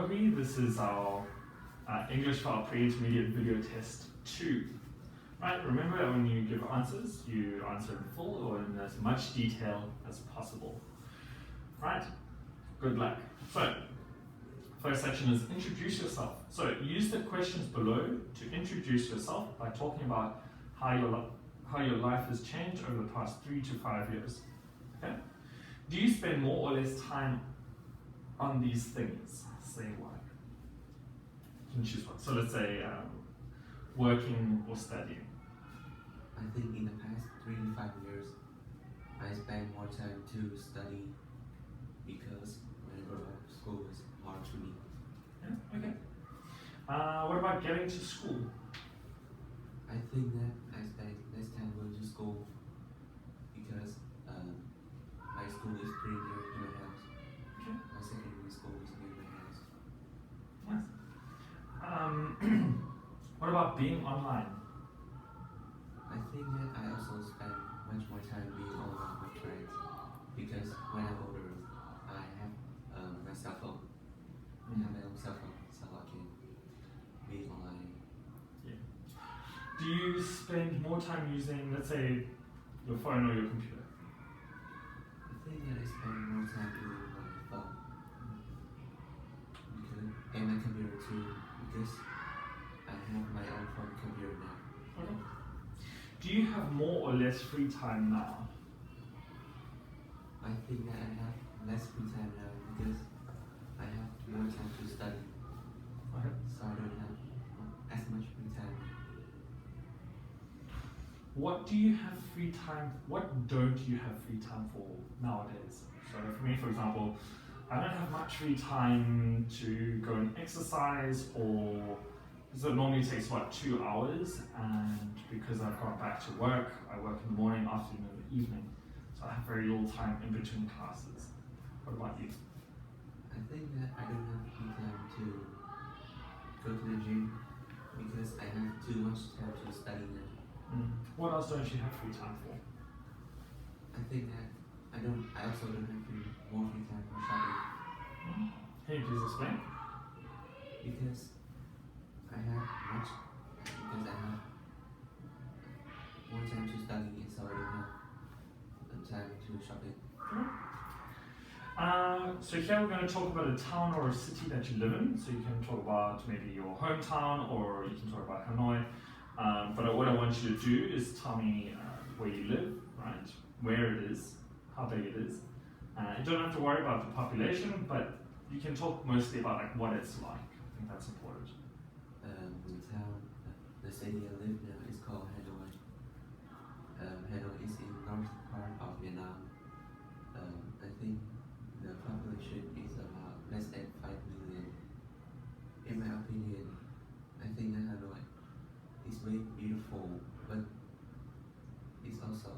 Kobe. This is our English for our pre-intermediate video test 2. Right, remember that when you give answers, you answer in full or in as much detail as possible. Right, good luck. So, first section is introduce yourself. So, use the questions below to introduce yourself by talking about how your life has changed over the past 3 to 5 years. Okay? Do you spend more or less time on these things? Say why. You can choose one. So let's say working or studying. I think in the past 3 to 5 years, I spend more time to study because when I go to school is hard to me. Yeah, okay. What about getting to school? I think that I spend less time going to school because my school is pretty near to my house. Okay. My secondary school is near my house. Nice. What about being online? I think that I also spend much more time being online with friends because when I'm older, I have my cell phone. I have my own cell phone, so I can be online. Yeah. Do you spend more time using, let's say, your phone or your computer? I think that I spend more time using my phone and my computer too because I have my own phone computer now. Okay. Do you have more or less free time now? I think that I have less free time now because I have more time to study. Okay. So I don't have as much free time. What do you have free time? What don't you have free time for nowadays? So for me, for example, I don't have much free time to go and exercise, or so it normally takes about 2 hours, and because I've gone back to work, I work in the morning, afternoon, and evening, so I have very little time in between classes. What about you? I think that I don't have free time to go to the gym because I have too much time to study now. What else don't you have free time for? I think that I also don't have more free time for shopping. Can you please explain? Because I have more time to study, and so I don't have time to shopping. So here we're going to talk about a town or a city that you live in. So you can talk about maybe your hometown, or you can talk about Hanoi. But what I want you to do is tell me where you live, right? Where it is, how big it is. You don't have to worry about the population, but you can talk mostly about like what it's like. I think that's important. The city I live now is called Hanoi. Hanoi is in north part of Vietnam. I think the population is about less than 5 million. In my opinion, I think that Hanoi is very beautiful, but it's also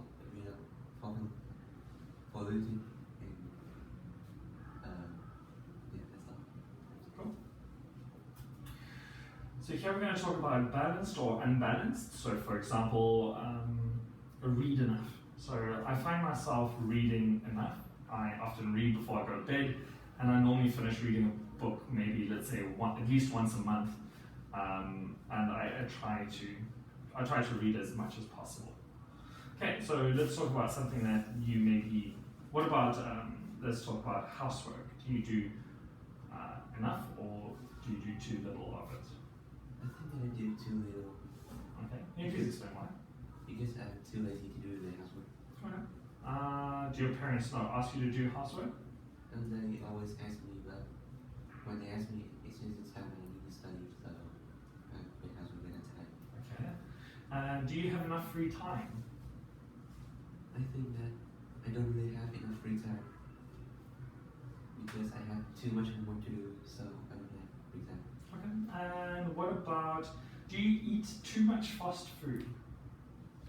polluted. And that's all. Cool. So here we're going to talk about balanced or unbalanced. So for example, read enough. So I find myself reading enough. I often read before I go to bed, and I normally finish reading a book maybe, let's say, at least once a month. And I try to read as much as possible. Okay, so let's talk about something that you maybe. What about let's talk about housework. Do you do enough, or do you do too little of it? I think that I do too little. Okay, can you please explain why? Because I'm too lazy to do the housework. Okay. Do your parents not ask you to do housework? And they always ask me, but when they ask me, it's just the time I need to study, so I quit housework at a time. Okay. Do you have enough free time? I think that I don't really have enough free time because I have too much homework to do, so I don't have free time. Okay. And what about, do you eat too much fast food?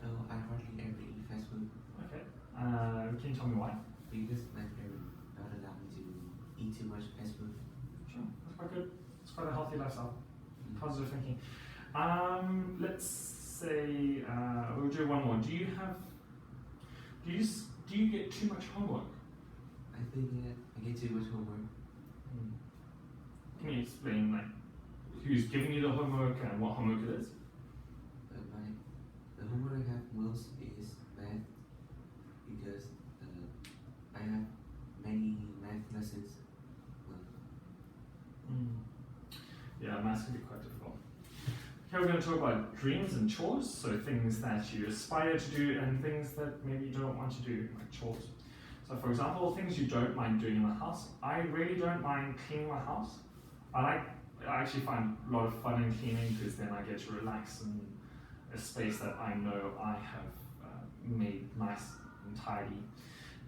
Oh, I hardly ever eat fast food. Okay. Can you tell me why? Because my parents don't allow me to eat too much fast food. Sure, that's quite good. It's quite a healthy lifestyle. Positive thinking. Let's say we'll do one more. Do you get too much homework? I think that I get too much homework. Can you me explain like who's giving you the homework and what homework it is? The homework I have most is math because I have many math lessons. Yeah, maths can be quite difficult. Here we're going to talk about dreams and chores, so things that you aspire to do and things that maybe you don't want to do, like chores. So for example, things you don't mind doing in the house. I really don't mind cleaning my house. I actually find a lot of fun in cleaning because then I get to relax in a space that I know I have made nice and tidy.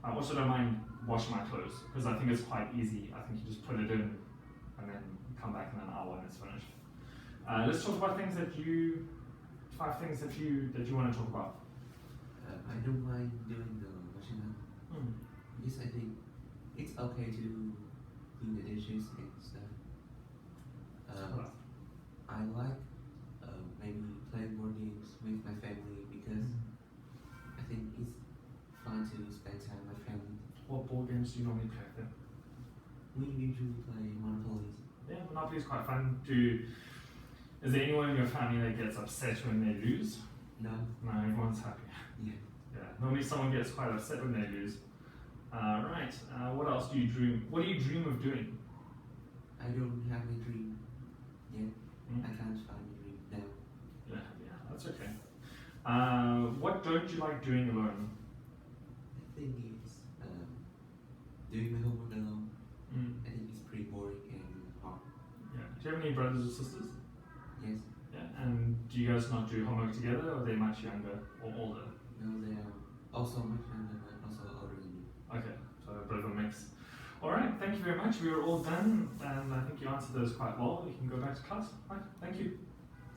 I also don't mind washing my clothes because I think it's quite easy. I think you just put it in and then come back in an hour and it's finished. Let's talk about things that you, 5 things that you want to talk about. I don't mind doing the washing up because I think it's okay to clean the dishes and stuff. I like maybe playing board games with my family because I think it's fun to spend time with my family. What board games do you normally play then? We usually play Monopolies. Yeah, Monopoly is quite fun. Is there anyone in your family that gets upset when they lose? No. No, everyone's happy. Yeah. Yeah, normally someone gets quite upset when they lose. Right, what else do you dream? What do you dream of doing? I don't have a dream yet. I can't find a dream now. Yeah, that's okay. What don't you like doing alone? I think it's doing my homework alone. I think it's pretty boring and hard. Yeah. Do you have any brothers or sisters? Yes. Yeah. And do you guys not do homework together, or are they much younger or older? No, they are also much younger, but also older than me. Okay, so a bit of a mix. All right, thank you very much. We are all done, and I think you answered those quite well. You can go back to class. Right, thank you.